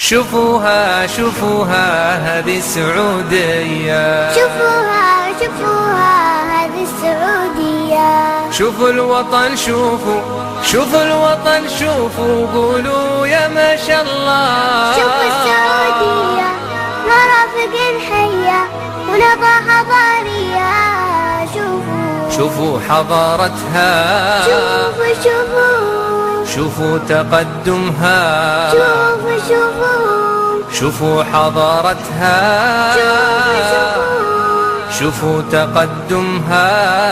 شوفوها شوفوها هذه السعودية، شوفوها شوفوها هذه السعودية. شوفوا الوطن شوفوا، شوفوا الوطن شوفوا، قولوا يا ما شاء الله. شوفوا السعودية مرافق الحية ونظى حضارية. شوفوا شوفوا حضارتها، شوفوا شوفوا، شوفوا تقدمها، شوفوا شوفوا، شوفوا حضارتها، شوفوا شوفوا، شوفوا تقدمها.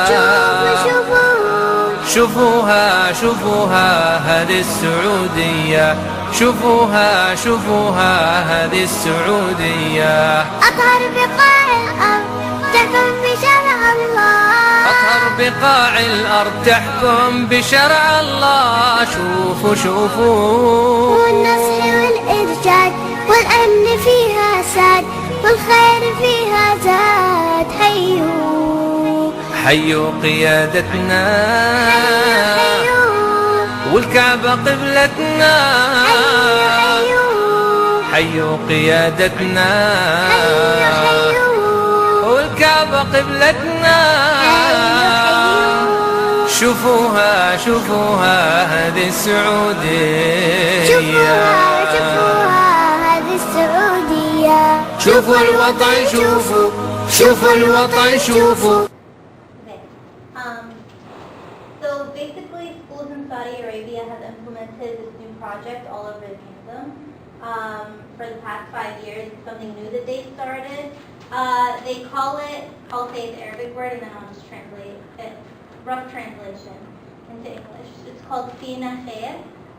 شوفوا شوفوا، شوفوها شوفوها هذه السعودية، شوفوها شوفوها هذه السعودية. أطهر بقاع الأرض تحكم بشرع الله، أطهر بقاع الأرض تحكم بشرع الله. شوفوا شوفوا، والنصح والإرشاد والأمن فيها ساد والخير فيها زاد. حيوا حيوا قيادتنا، حيوا والكعبة قبلتنا. حيوا حيوا قيادتنا، والكعبة قبلتنا. شوفوها شوفوها هذه السعودية، شوفوها شوفوها هذه السعودية. شوفوا الوطن شوفوا، شوفوا الوطن شوفوا. So basically, schools in Saudi Arabia have implemented this new project all over the kingdom. For the past 5 years, it's something new that they started. They call it, I'll say the Arabic word and then I'll just translate it, rough translation into English. It's called Fina,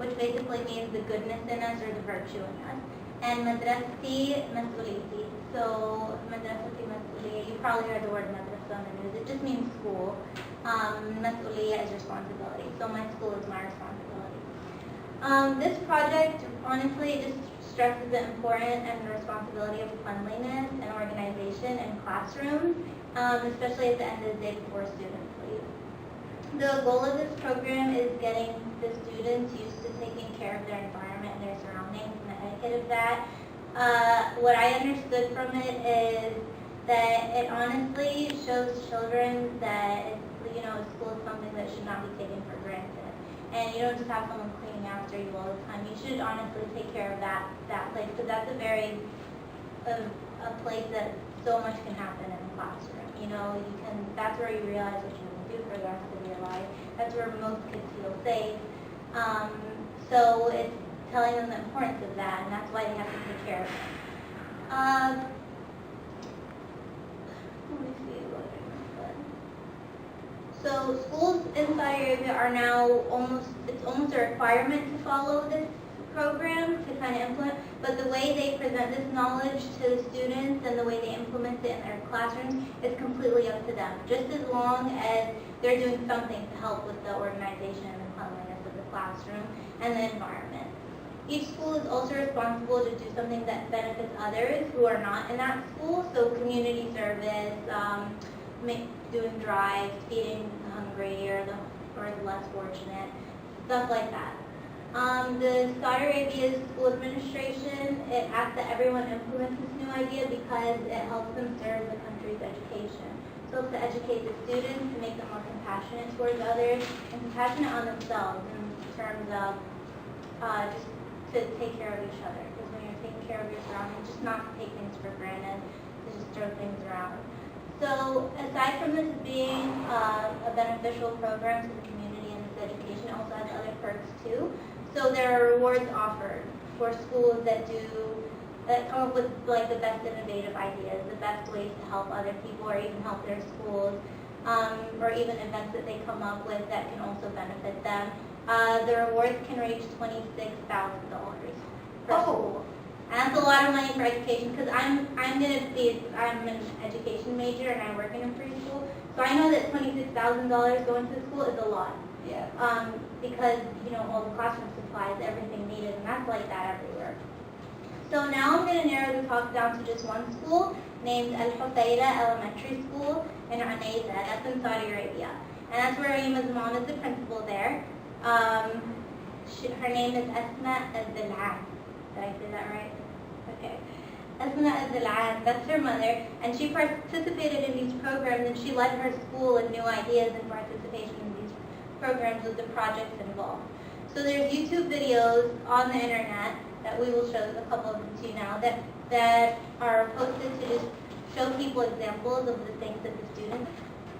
which basically means the goodness in us or the virtue in us. And madrasati masuliti. So madrasati masuliyya, you probably heard the word madrasa in the news. It just means school. Masuliyya is responsibility. So my school is my responsibility. This project, honestly, just stresses the importance and the responsibility of cleanliness and organization in classrooms, especially at the end of the day before students leave. The goal of this program is getting the students used to taking care of their environment and their surroundings and the etiquette of that. What I understood from it is that it honestly shows children that school is something that should not be taken for granted. And you don't just have someone cleaning after you all the time. You should honestly take care of that place, because that's a place that so much can happen in the classroom. That's where you realize what you want to do for the rest of your life. That's where most kids feel safe. So it's telling them the importance of that, and that's why they have to take care of it. Let me see what I said. So schools in Saudi Arabia are now it's almost a requirement to follow this program to kind of implement, but the way they present this knowledge to the students and the way they implement it in their classrooms is completely up to them, just as long as they're doing something to help with the organization and the cleanliness of the classroom and the environment. Each school is also responsible to do something that benefits others who are not in that school, so community service, doing drives, feeding the hungry or the less fortunate, stuff like that. The Saudi Arabia School Administration, it asks that everyone implement this new idea because it helps them serve the country's education. So it's to educate the students, to make them more compassionate towards others, and compassionate on themselves in terms of just to take care of each other. Because when you're taking care of your surroundings, just not to take things for granted, to just throw things around. So aside from this being a beneficial program to the community and its education, it also has other perks too. So there are rewards offered for schools that come up with the best innovative ideas, the best ways to help other people or even help their schools, or even events that they come up with that can also benefit them. The rewards can reach $26,000 per school. And that's a lot of money for education, because I'm an education major and I work in a preschool, so I know that $26,000 going to the school is a lot. Yeah. Because all the classroom supplies, everything needed, and that's like that everywhere. So now I'm going to narrow the talk down to just one school named الحفيرة Elementary School in Bعنيزة. That's in Saudi Arabia, and that's where Aima's mom is the principal there. Her name is Asma al-Bil'an. Did I say that right? Okay. That's her mother, and she participated in these programs, and she led her school with new ideas and participation in these programs with the projects involved. So there's YouTube videos on the internet that we will show a couple of them to you now that are posted to just show people examples of the things that the students,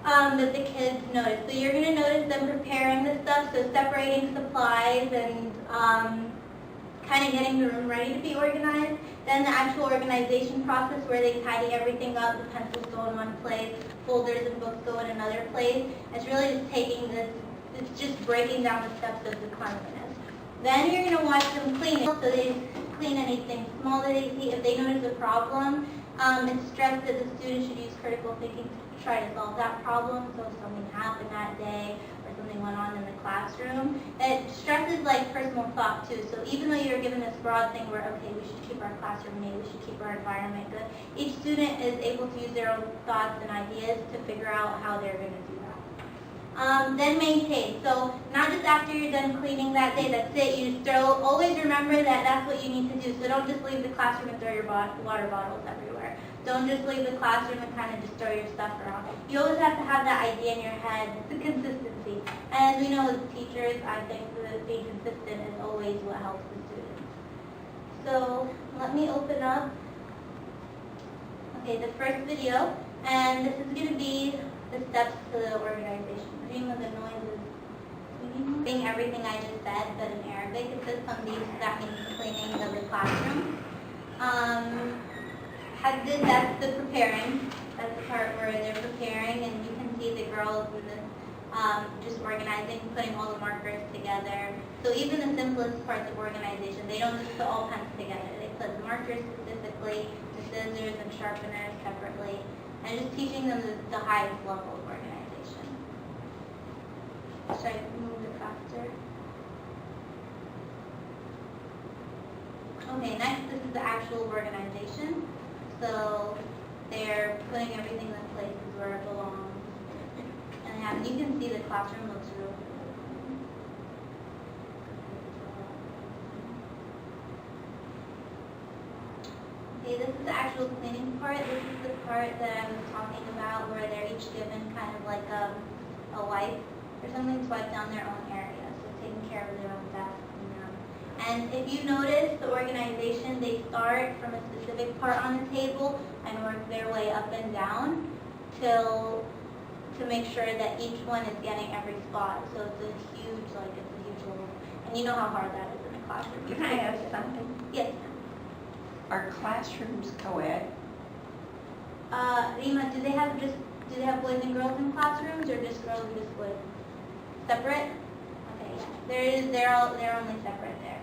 that the kids notice. So you're going to notice them preparing the stuff, so separating supplies and kind of getting the room ready to be organized. Then the actual organization process where they tidy everything up, the pencils go in one place, folders and books go in another place. It's really just taking this, it's just breaking down the steps of the cleanliness. Then you're going to watch them clean it. So they clean anything small that they see. If they notice a problem, it's stressed that the student should use critical thinking to try to solve that problem. So if something happened that day or something went on in the classroom, it stresses like personal thought too. So even though you're given this broad thing where, okay, we should keep our classroom neat, we should keep our environment good, each student is able to use their own thoughts and ideas to figure out how they're going to do that. Then maintain. So not just after you're done cleaning that day, that's it. You just always remember that that's what you need to do. So don't just leave the classroom and throw your water bottles everywhere. Don't just leave the classroom and kind of just throw your stuff around. You always have to have that idea in your head, the consistency. And as we know as teachers, I think that being consistent is always what helps the students. So let me open up, okay, the first video. And this is going to be the steps to the organization. The name of the noise is doing everything I just said, but in Arabic. It says tamdeed, that means cleaning of the classroom. Haddad, that's the preparing. That's the part where they're preparing, and you can see the girls in this, just organizing, putting all the markers together. So even the simplest parts of organization, they don't just put all pens together. They put the markers specifically, the scissors and sharpeners separately, and just teaching them the highest level of organization. Should I move it faster? Okay, next, this is the actual organization. So they're putting everything in places where it belongs. And you can see the classroom looks real good. Okay, this is the actual cleaning part. This is the part that I was talking about where they're each given kind of like a wipe or something to wipe down their own area. So taking care of their own desk. And if you notice the organization, they start from a specific part on the table and work their way up and down to make sure that each one is getting every spot. So it's a huge little, and you know how hard that is in a classroom. Can I ask something? Yes. Are classrooms co-ed? Rima, do they have boys and girls in classrooms, or just girls and just boys? Separate? Okay, yeah. They're only separate there.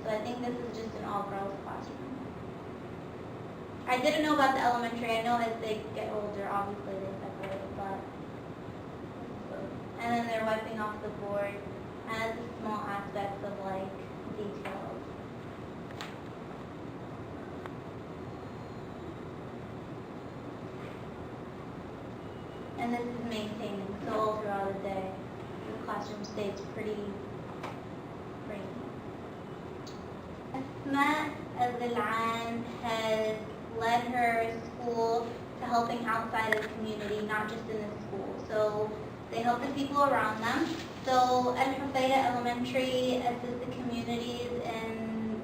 So I think this is just an all-girls classroom. I didn't know about the elementary. I know as they get older, obviously they separate, but. And then they're wiping off the board, and it's a small aspects of like details. And this is maintaining, so all throughout the day, the classroom stays pretty neat. Asma Al-Zil'an has led her school to helping outside of the community, not just in the school. So they help the people around them. So Al-Hufayda Elementary assists the communities and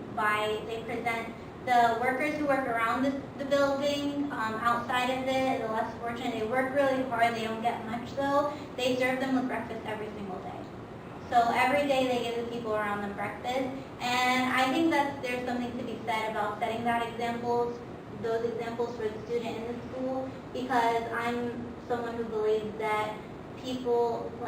they present the workers who work around the building, outside of it, the less fortunate. They work really hard, they don't get much though. They serve them with breakfast every single day. So every day they give the people around them breakfast. And I think that there's something to be said about setting those examples for the student in the school, because I'm someone who believes that people who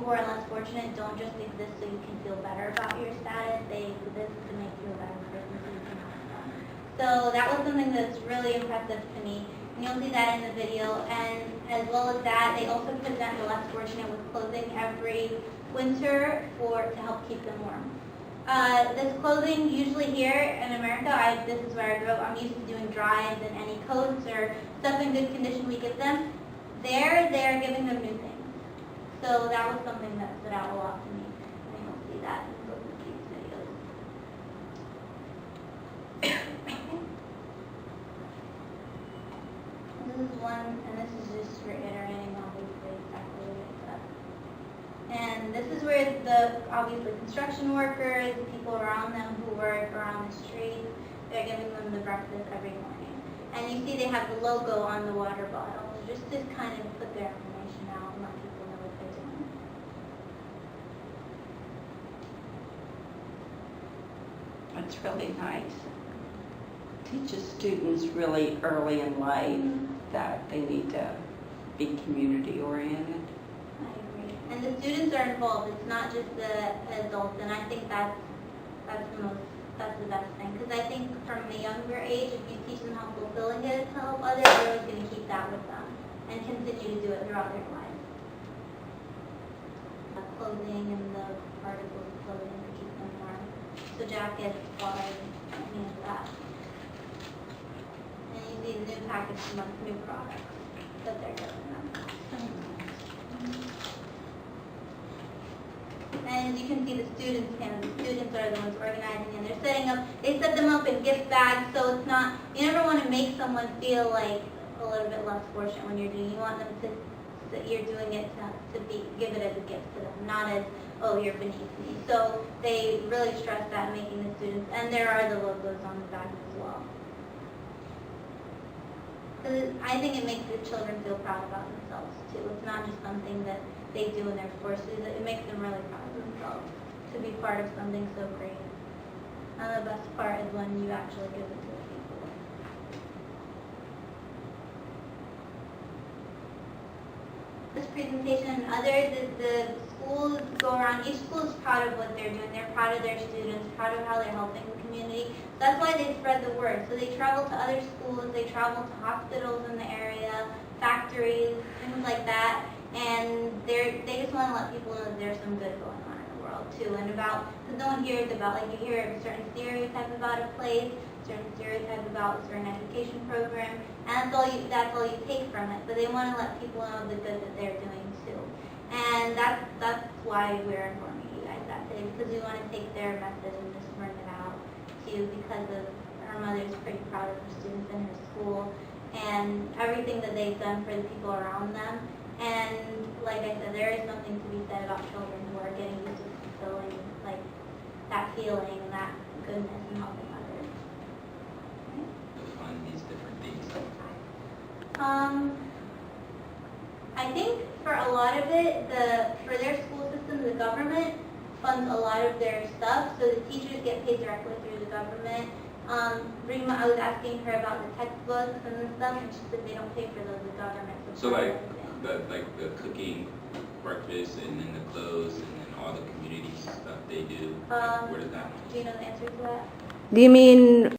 are less fortunate don't just exist so you can feel better about your status. They exist to make you a better person so you can help them. So that was something that's really impressive to me. And you'll see that in the video. And as well as that, they also present the less fortunate with clothing every winter to help keep them warm. This clothing, usually here in America, this is where I grew up, I'm used to doing drives and any coats or stuff in good condition we give them. There, they're giving them new things. So that was something that stood out a lot to me. And you'll see that in both of these videos. obviously construction workers, the people around them who work around the street. They're giving them the breakfast every morning. And you see they have the logo on the water bottle, just to kind of put their information out and let people know what they're doing. That's really nice. Teaches students really early in life that they need to be community oriented. I agree. And the students are involved. It's not just the adults, and I think that's the best thing. Because I think from a younger age, if you teach them how fulfilling it is to help others, they're always going to keep that with them and continue to do it throughout their lives. The clothing and the articles of clothing to keep them warm. So jackets, clothes, any of that. And you see the new package of new products that they're giving them. And as you can see, the students are the ones organizing, and they're setting up. They set them up in gift bags, so it's not. You never want to make someone feel like a little bit less fortunate when you're doing. You want them to that you're doing it to give it as a gift to them, not as, oh, you're beneath me. So they really stress that, making the students, and there are the logos on the bags as well. I think it makes the children feel proud about themselves too. It's not just something that they do in their courses. It makes them really proud of themselves to be part of something so great. And the best part is when you actually give it to the people. This presentation and others is the schools go around. Each school is proud of what they're doing. They're proud of their students, proud of how they're helping the community. That's why they spread the word. So they travel to other schools, they travel to hospitals in the area, factories, things like that. And they just want to let people know that there's some good going on in the world too. And because no one hears about, like you hear a certain stereotype about a place, certain stereotype about a certain education program, and that's all you take from it. But they want to let people know the good that they're doing too. And that's why we're informing you guys that today, because we want to take their message and just bring it out to you, because her mother's pretty proud of her students in her school and everything that they've done for the people around them. And like I said, there is something to be said about children who are getting used to fulfilling like that feeling and that goodness and helping others. Fund these different things. I think for a lot of it, for their school system, the government funds a lot of their stuff, so the teachers get paid directly through the government. Rima, I was asking her about the textbooks and the stuff, and she said they don't pay for those, the government. So like the cooking, breakfast, and then the clothes, and then all the community stuff they do. Where does that? Do you know the answer to that? Do you mean